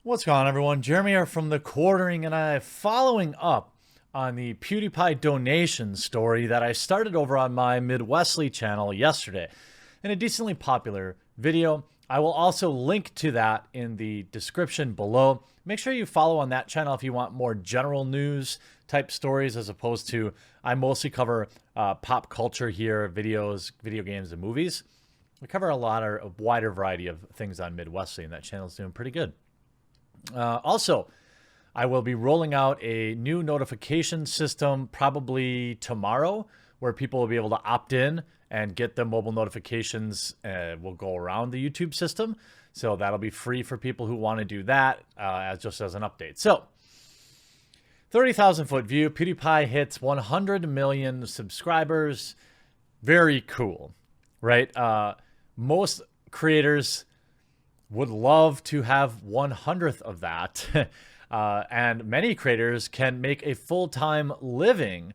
What's going on, everyone? Jeremy here from The Quartering, and I'm following up on the PewDiePie donation story that I started over on my Midwestly channel yesterday in a decently popular video. I will also link to that in the description below. Make sure you follow on that channel if you want more general news type stories, as opposed to, I mostly cover pop culture here, videos, video games, and movies. We cover a wider variety of things on Midwestly, and that channel's doing pretty good. Also, I will be rolling out a new notification system probably tomorrow, where people will be able to opt in and get the mobile notifications. Will go around the YouTube system. So that'll be free for people who want to do that, just as an update. So 30,000 foot view, PewDiePie hits 100 million subscribers. Very cool, right? Most creators would love to have 100th of that. And many creators can make a full-time living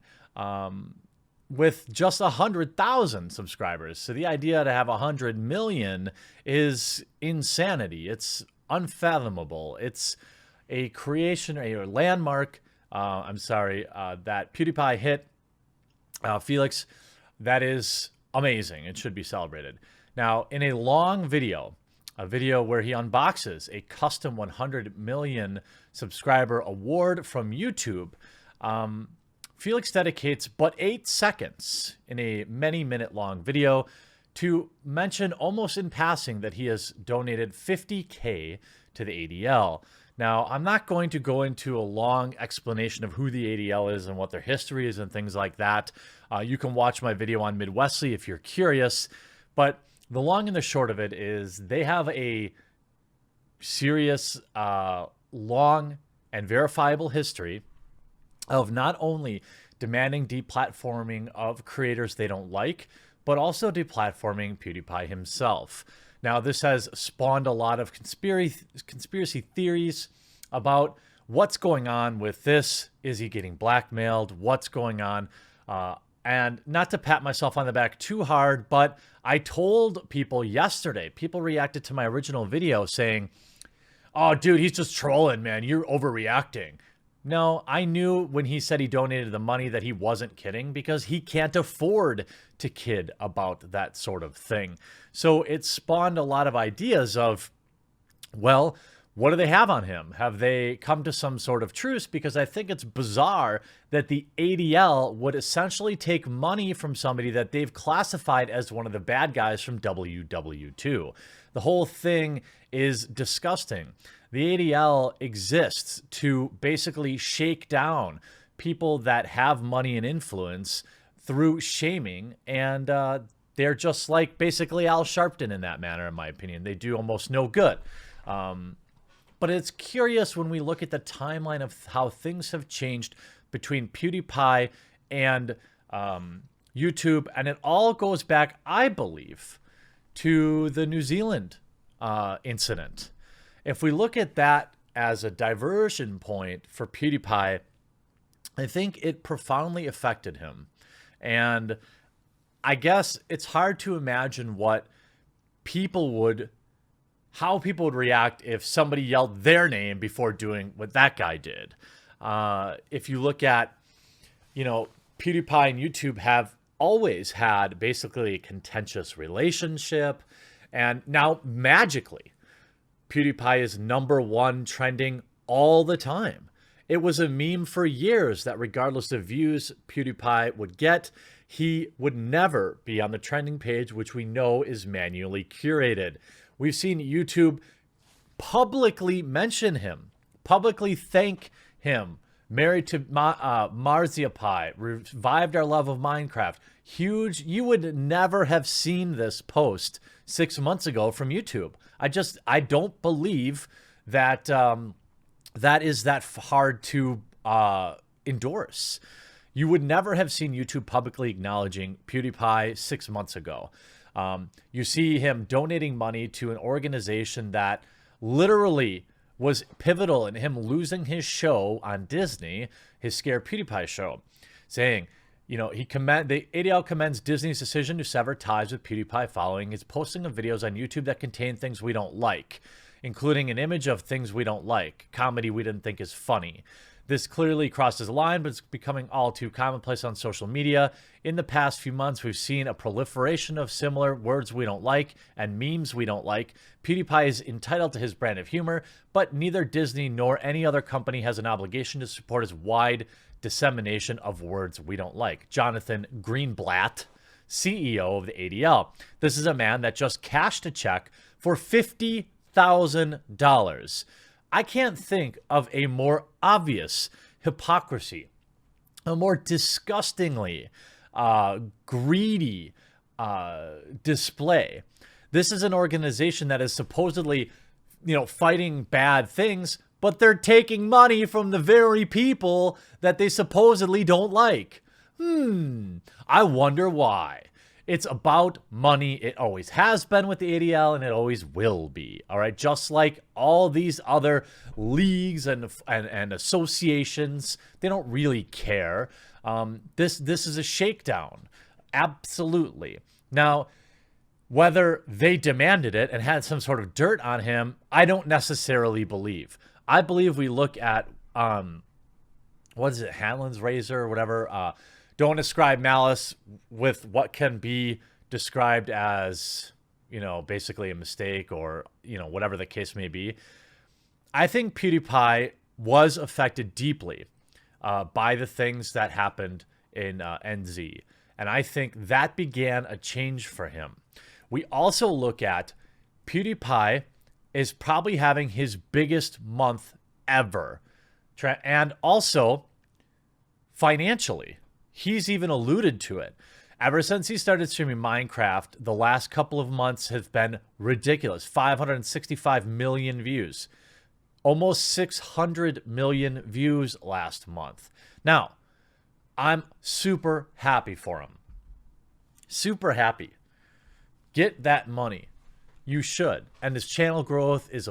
with just 100,000 subscribers. So the idea to have 100 million is insanity. It's unfathomable. It's a creation, a landmark, that PewDiePie hit. Felix, that is amazing. It should be celebrated. Now, in a long video, a video where he unboxes a custom 100 million subscriber award from YouTube, Felix dedicates but 8 seconds in a many-minute long video to mention almost in passing that he has donated 50K to the ADL. Now, I'm not going to go into a long explanation of who the ADL is and what their history is and things like that. You can watch my video on Midwestly if you're curious, but the long and the short of it is they have a serious, long and verifiable history of not only demanding deplatforming of creators they don't like, but also deplatforming PewDiePie himself. Now, this has spawned a lot of conspiracy theories about what's going on with this. Is he getting blackmailed? What's going on? And not to pat myself on the back too hard, but I told people yesterday, people reacted to my original video saying, "Oh, dude, he's just trolling, man. You're overreacting." No, I knew when he said he donated the money that he wasn't kidding, because he can't afford to kid about that sort of thing. So it spawned a lot of ideas of, well, what do they have on him? Have they come to some sort of truce? Because I think it's bizarre that the ADL would essentially take money from somebody that they've classified as one of the bad guys from WW2. The whole thing is disgusting. The ADL exists to basically shake down people that have money and influence through shaming, and they're just like basically Al Sharpton in that manner, in my opinion. They do almost no good. But it's curious when we look at the timeline of how things have changed between PewDiePie and YouTube. And it all goes back, I believe, to the New Zealand incident. If we look at that as a diversion point for PewDiePie, I think it profoundly affected him. And I guess it's hard to imagine how people would react if somebody yelled their name before doing what that guy did. If you look at, PewDiePie and YouTube have always had basically a contentious relationship. And now magically, PewDiePie is #1 trending all the time. It was a meme for years that regardless of views PewDiePie would get, he would never be on the trending page, which we know is manually curated. We've seen YouTube publicly mention him, publicly thank him, married to Marziapie, revived our love of Minecraft. Huge. You would never have seen this post 6 months ago from YouTube. I don't believe that that is that hard to endorse. You would never have seen YouTube publicly acknowledging PewDiePie 6 months ago. You see him donating money to an organization that literally was pivotal in him losing his show on Disney, his Scare PewDiePie show, saying, the ADL commends Disney's decision to sever ties with PewDiePie following his posting of videos on YouTube that contain things we don't like. including an image of things we don't like, comedy we didn't think is funny. This clearly crosses a line, but it's becoming all too commonplace on social media. In the past few months, we've seen a proliferation of similar words we don't like and memes we don't like. PewDiePie is entitled to his brand of humor, but neither Disney nor any other company has an obligation to support his wide dissemination of words we don't like. Jonathan Greenblatt, CEO of the ADL. This is a man that just cashed a check for $50,000. I can't think of a more obvious hypocrisy, a more disgustingly greedy display. This is an organization that is supposedly, fighting bad things, but they're taking money from the very people that they supposedly don't like. I wonder why. It's about money. It always has been with the ADL, and it always will be. All right, just like all these other leagues and associations, they don't really care. This is a shakedown, absolutely. Now, whether they demanded it and had some sort of dirt on him, I don't necessarily believe. I believe we look at what is it, Hanlon's razor or whatever. Don't ascribe malice with what can be described as, basically a mistake or, whatever the case may be. I think PewDiePie was affected deeply by the things that happened in NZ. And I think that began a change for him. We also look at PewDiePie is probably having his biggest month ever. And also financially. He's even alluded to it. Ever since he started streaming Minecraft, the last couple of months have been ridiculous. 565 million views. Almost 600 million views last month. Now, I'm super happy for him. Super happy. Get that money. You should. And his channel growth is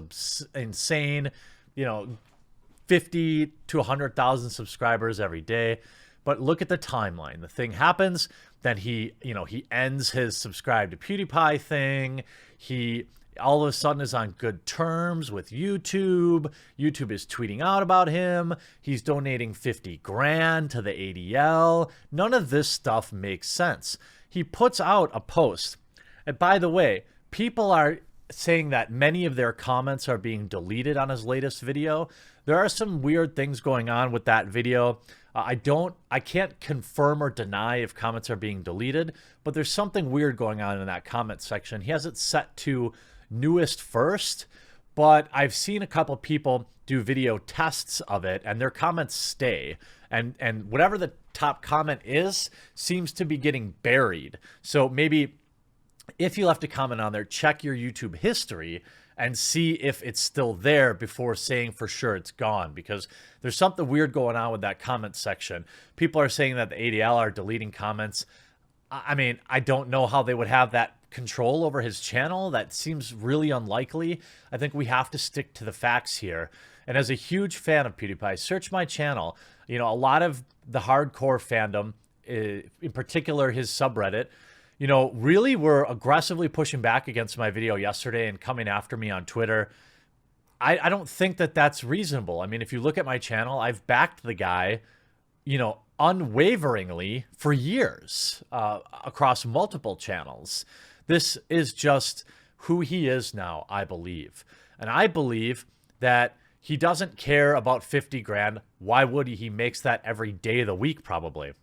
insane. 50 to 100,000 subscribers every day. But look at the timeline. The thing happens, then he ends his subscribe to PewDiePie thing. He all of a sudden is on good terms with YouTube. YouTube is tweeting out about him. He's donating 50 grand to the ADL. None of this stuff makes sense. He puts out a post. And by the way, people are saying that many of their comments are being deleted on his latest video. There are some weird things going on with that video. I can't confirm or deny if comments are being deleted, but there's something weird going on in that comment section. He has it set to newest first, but I've seen a couple people do video tests of it and their comments stay. And whatever the top comment is seems to be getting buried. So maybe if you left a comment on there, check your YouTube history and see if it's still there before saying for sure it's gone, because there's something weird going on with that comment section. People are saying that the ADL are deleting comments. I mean, I don't know how they would have that control over his channel. That seems really unlikely. I think we have to stick to the facts here. And as a huge fan of PewDiePie, search my channel. A lot of the hardcore fandom, in particular his subreddit, really were aggressively pushing back against my video yesterday and coming after me on Twitter. I don't think that that's reasonable. I mean, if you look at my channel, I've backed the guy, unwaveringly for years across multiple channels. This is just who he is now, I believe. And I believe that he doesn't care about 50 grand. Why would he? He makes that every day of the week, probably.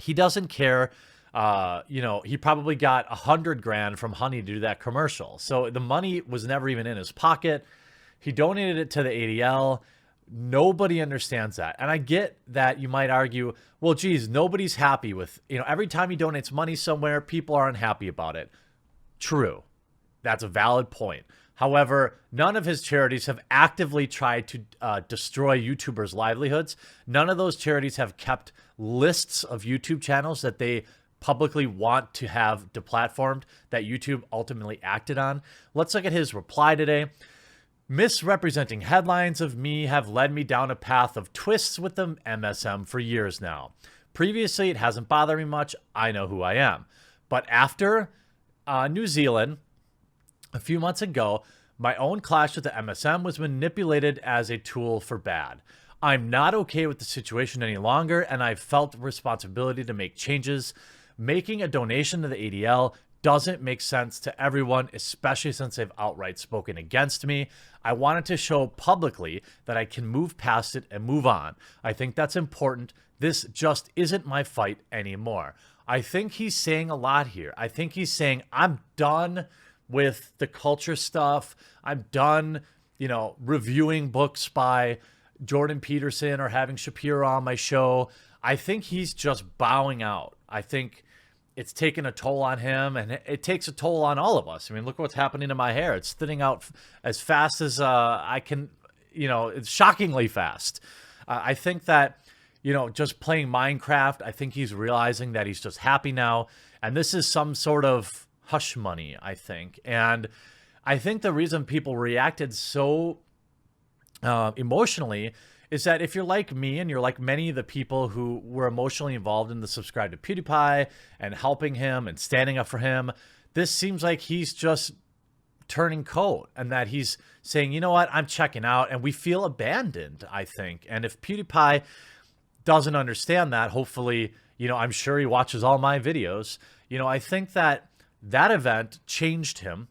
He doesn't care. He probably got 100 grand from Honey to do that commercial. So the money was never even in his pocket. He donated it to the ADL. Nobody understands that. And I get that you might argue, well, geez, nobody's happy with, every time he donates money somewhere, people are unhappy about it. True. That's a valid point. However, none of his charities have actively tried to destroy YouTubers' livelihoods. None of those charities have kept lists of YouTube channels that they publicly want to have deplatformed that YouTube ultimately acted on. Let's look at his reply today. Misrepresenting headlines of me have led me down a path of twists with the MSM for years now. Previously, it hasn't bothered me much. I know who I am. But after New Zealand, a few months ago, My own clash with the MSM was manipulated as a tool for bad. I'm not okay with the situation any longer, and I've felt responsibility to make changes. Making a donation to the ADL doesn't make sense to everyone, especially since they've outright spoken against me. I wanted to show publicly that I can move past it and move on. I think that's important. This just isn't my fight anymore. I think he's saying a lot here. I think he's saying, I'm done with the culture stuff. I'm done, reviewing books by Jordan Peterson or having Shapiro on my show. I think he's just bowing out. I think it's taken a toll on him, and it takes a toll on all of us. I mean, look what's happening to my hair. It's thinning out as fast as I can, it's shockingly fast. I think that, just playing Minecraft, I think he's realizing that he's just happy now. And this is some sort of hush money, I think. And I think the reason people reacted so emotionally is that if you're like me and you're like many of the people who were emotionally involved in the subscribe to PewDiePie and helping him and standing up for him, this seems like he's just turning coat and that he's saying, you know what, I'm checking out, and we feel abandoned, I think. And if PewDiePie doesn't understand that, hopefully, I'm sure he watches all my videos. I think that event changed him.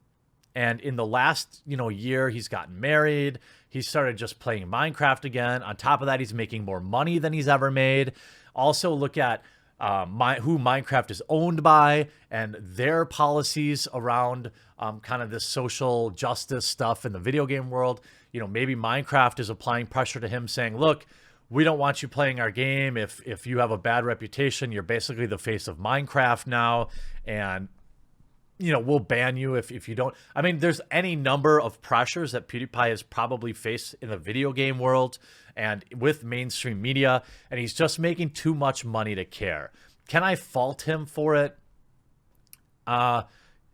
And in the last, year, he's gotten married. He started just playing Minecraft again. On top of that, he's making more money than he's ever made. Also, look at who Minecraft is owned by and their policies around kind of this social justice stuff in the video game world. Maybe Minecraft is applying pressure to him, saying, look, we don't want you playing our game. If you have a bad reputation, you're basically the face of Minecraft now. And we'll ban you if you don't. I mean, there's any number of pressures that PewDiePie has probably faced in the video game world and with mainstream media, and he's just making too much money to care. Can I fault him for it?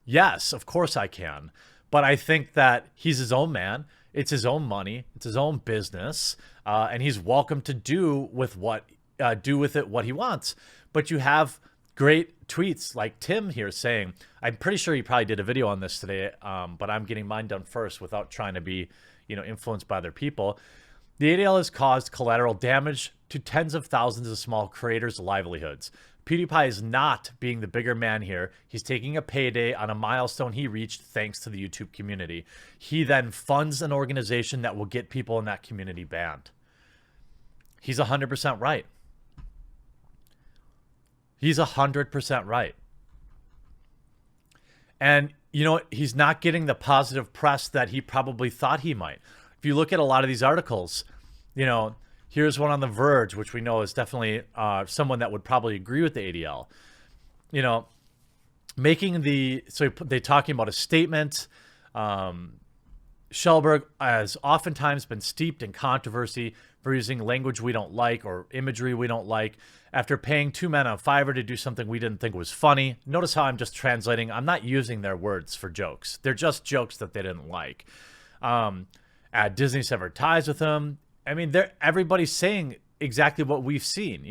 Yes, of course I can. But I think that he's his own man. It's his own money. It's his own business. And he's welcome to do with it what he wants. But you have great tweets like Tim here saying, I'm pretty sure he probably did a video on this today, but I'm getting mine done first without trying to be, influenced by other people. The ADL has caused collateral damage to tens of thousands of small creators' livelihoods. PewDiePie is not being the bigger man here. He's taking a payday on a milestone he reached thanks to the YouTube community. He then funds an organization that will get people in that community banned. He's 100% right. He's 100% right. And, he's not getting the positive press that he probably thought he might. If you look at a lot of these articles, here's one on The Verge, which we know is definitely someone that would probably agree with the ADL. So they're talking about a statement. Schellberg has oftentimes been steeped in controversy for using language we don't like or imagery we don't like. After paying two men on Fiverr to do something we didn't think was funny. Notice how I'm just translating. I'm not using their words for jokes. They're just jokes that they didn't like. Disney severed ties with them. I mean, everybody's saying exactly what we've seen,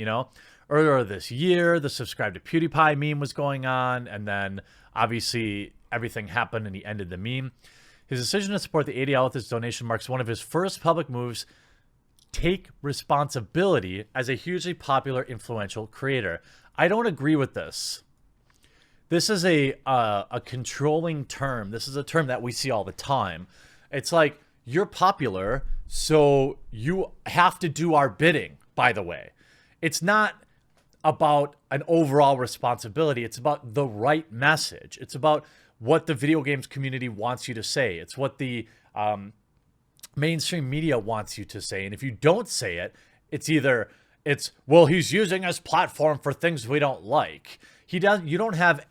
Earlier this year, the subscribe to PewDiePie meme was going on, and then obviously everything happened and he ended the meme. His decision to support the ADL with his donation marks one of his first public moves. Take responsibility as a hugely popular, influential creator. I don't agree with this. This is a controlling term. This is a term that we see all the time. It's like, you're popular, so you have to do our bidding, by the way. It's not about an overall responsibility. It's about the right message. It's about what the video games community wants you to say. It's what the mainstream media wants you to say. And if you don't say it, it's well, he's using his platform for things we don't like. You don't have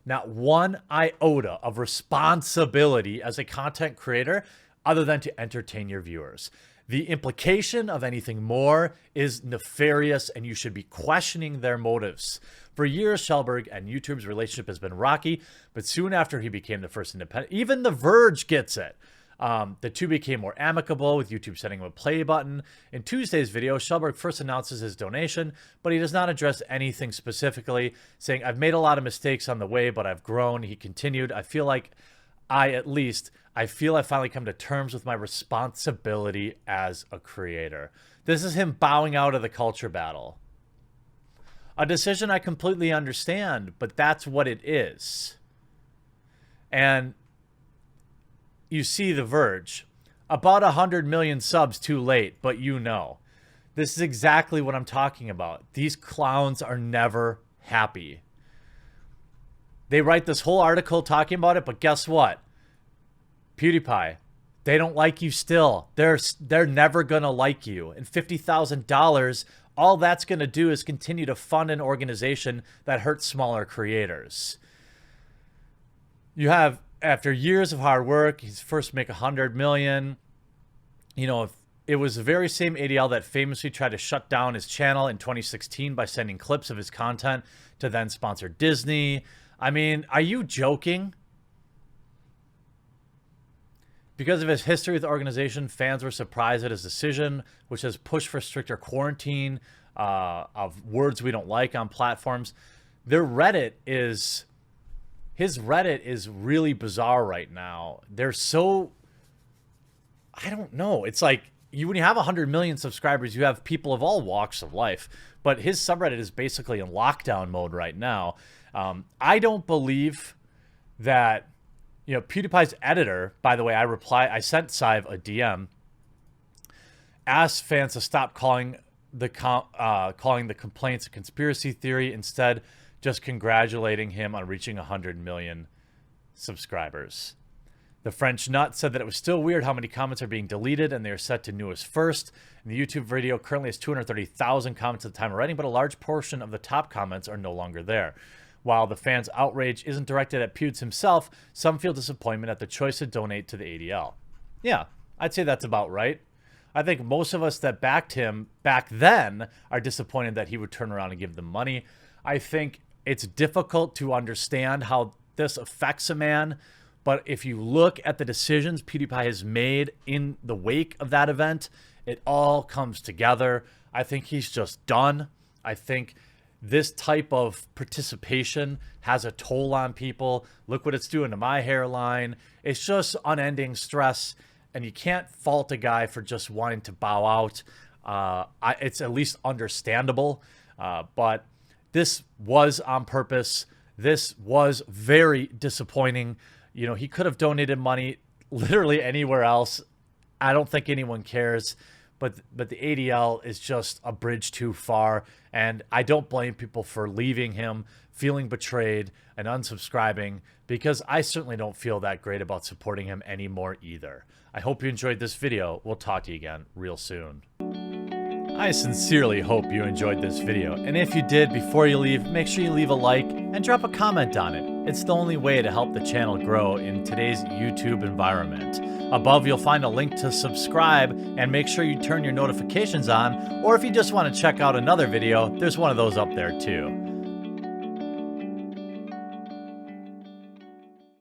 not one iota of responsibility as a content creator other than to entertain your viewers. The implication of anything more is nefarious, and you should be questioning their motives. For years, Schellberg and YouTube's relationship has been rocky, but soon after he became the first independent, even The Verge gets it. The two became more amicable, with YouTube sending him a play button. In Tuesday's video, Schellberg first announces his donation, but he does not address anything specifically, saying, I've made a lot of mistakes on the way, but I've grown. He continued, I feel like I feel I finally come to terms with my responsibility as a creator. This is him bowing out of the culture battle. A decision I completely understand, but that's what it is. And you see The Verge. About 100 million subs too late, but you know. This is exactly what I'm talking about. These clowns are never happy. They write this whole article talking about it, but guess what? PewDiePie, they don't like you still. They're never going to like you. And $50,000, all that's going to do is continue to fund an organization that hurts smaller creators. You have, after years of hard work, he's first make 100 million. You know, if it was the very same ADL that famously tried to shut down his channel in 2016 by sending clips of his content to then sponsor Disney. I mean, are you joking? Because of his history with the organization, fans were surprised at his decision, which has pushed for stricter quarantine of words we don't like on platforms. His Reddit is really bizarre right now. They're so, I don't know. It's like when you have 100 million subscribers, you have people of all walks of life. But his subreddit is basically in lockdown mode right now. I don't believe that, you know, PewDiePie's editor, by the way, I sent Sive a DM, asked fans to stop calling the complaints a conspiracy theory, instead just congratulating him on reaching 100 million subscribers. The French nut said that it was still weird how many comments are being deleted and they are set to newest first. And the YouTube video currently has 230,000 comments at the time of writing, but a large portion of the top comments are no longer there. While the fans' outrage isn't directed at Pewds himself, some feel disappointment at the choice to donate to the ADL. Yeah, I'd say that's about right. I think most of us that backed him back then are disappointed that he would turn around and give them money. I think it's difficult to understand how this affects a man, but if you look at the decisions PewDiePie has made in the wake of that event, it all comes together. I think he's just done. I think this type of participation has a toll on people. Look what it's doing to my hairline. It's just unending stress, and you can't fault a guy for just wanting to bow out. It's at least understandable, but this was on purpose. This was very disappointing. You know, he could have donated money literally anywhere else. I don't think anyone cares. But the ADL is just a bridge too far, and I don't blame people for leaving him, feeling betrayed, and unsubscribing, because I certainly don't feel that great about supporting him anymore either. I hope you enjoyed this video. We'll talk to you again real soon. I sincerely hope you enjoyed this video, and if you did, before you leave, make sure you leave a like and drop a comment on it. It's the only way to help the channel grow in today's YouTube environment. Above, you'll find a link to subscribe, and make sure you turn your notifications on, or if you just want to check out another video, there's one of those up there too.